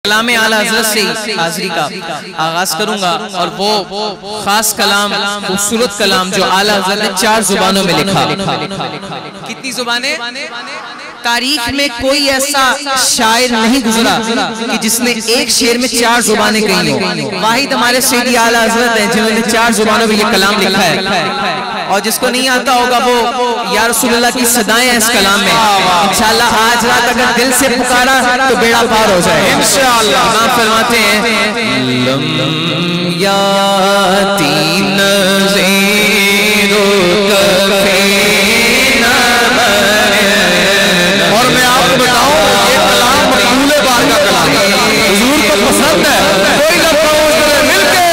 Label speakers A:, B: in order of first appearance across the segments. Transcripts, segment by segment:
A: कलाम आला हज़रत से हाज़री का आगाज करूंगा और वो खास कलाम, खूबसूरत कलाम जो आला हज़रत ने 4 जुबानों में लिखा। कितनी जुबानें? तारीख में कोई ऐसा शायर नहीं गुजरा कि जिसने एक शेर में 4 जुबानें कही हो। वाहिद हमारे सैयदी आला हज़रत हैं जिन्होंने 4 जुबानों में ये कलाम लिखा है। और जिसको नहीं आता होगा वो या रसूलुल्लाह की सदाएं हैं इस कलाम में। इंशाअल्लाह आज रात अगर दिल से पुकारा तो बेड़ा पार हो जाए इंशाअल्लाह। इमाम फरमाते हैं लम याती नज़ीरो कफीना।
B: और मैं आपको बताऊं ये कलाम मकबूल बार का कलाम है, हुजूर को पसंद है। कोई ना पहुंच मिलके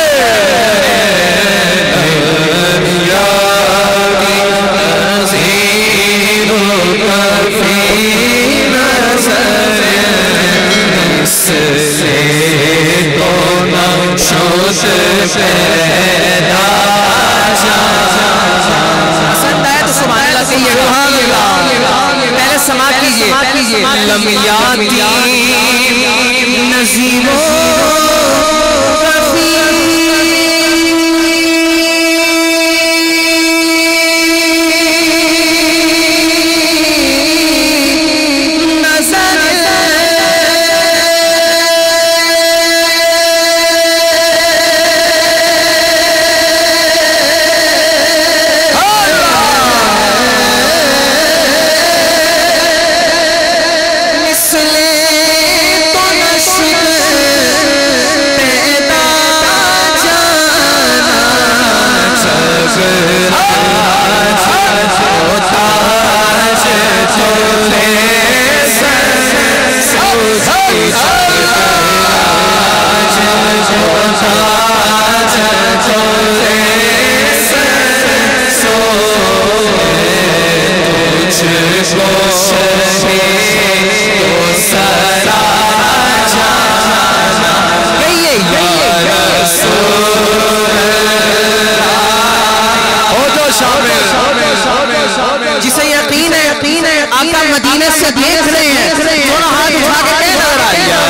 A: पसंद आए तो सुभान अल्लाह कहिए। पहले समाअत कीजिए। लम याती नज़ीरो जिसे यकीन है आका मदीने से देख रहे हैं, थोड़ा हाथ उठा के कह रहा है या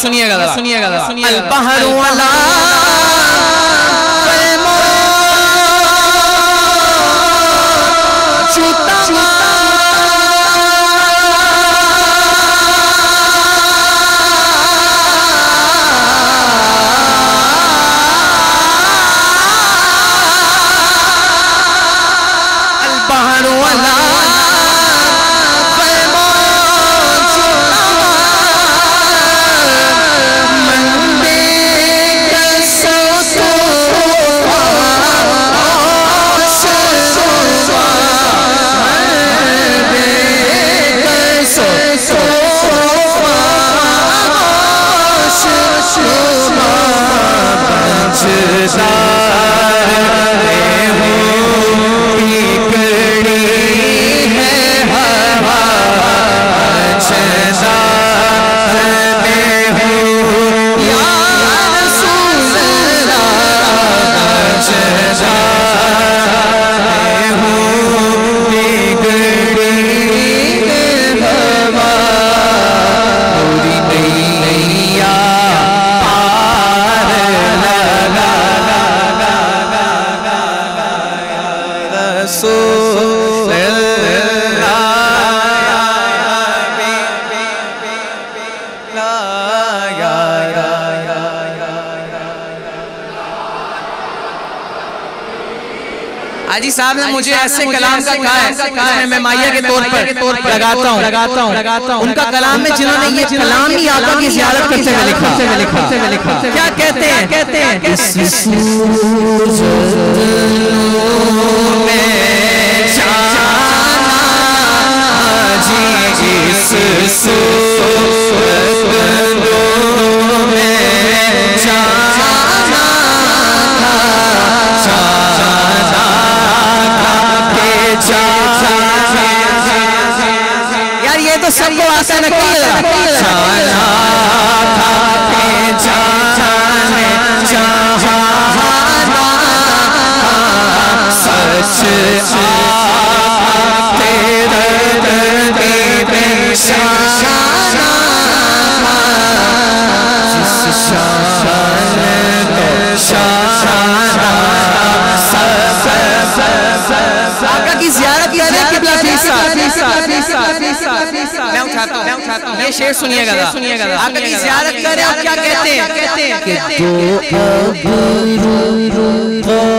A: सुनिएगा अल बहरु अला हाजी साहब ने मुझे ऐसे कलाम का कहा है जिसमें मैं माया के तौर पर लगाता हूँ उनका कलाम में जिन्होंने ये कलाम ही आका की ज़ियारत करते हुए लिखा क्या कहते हैं यार ये तो सबको आसान की ज़ियारत मैं उठाता हूँ ये शेर सुनिएगा आका की ज़ियारत करें और क्या कहते हैं कि दो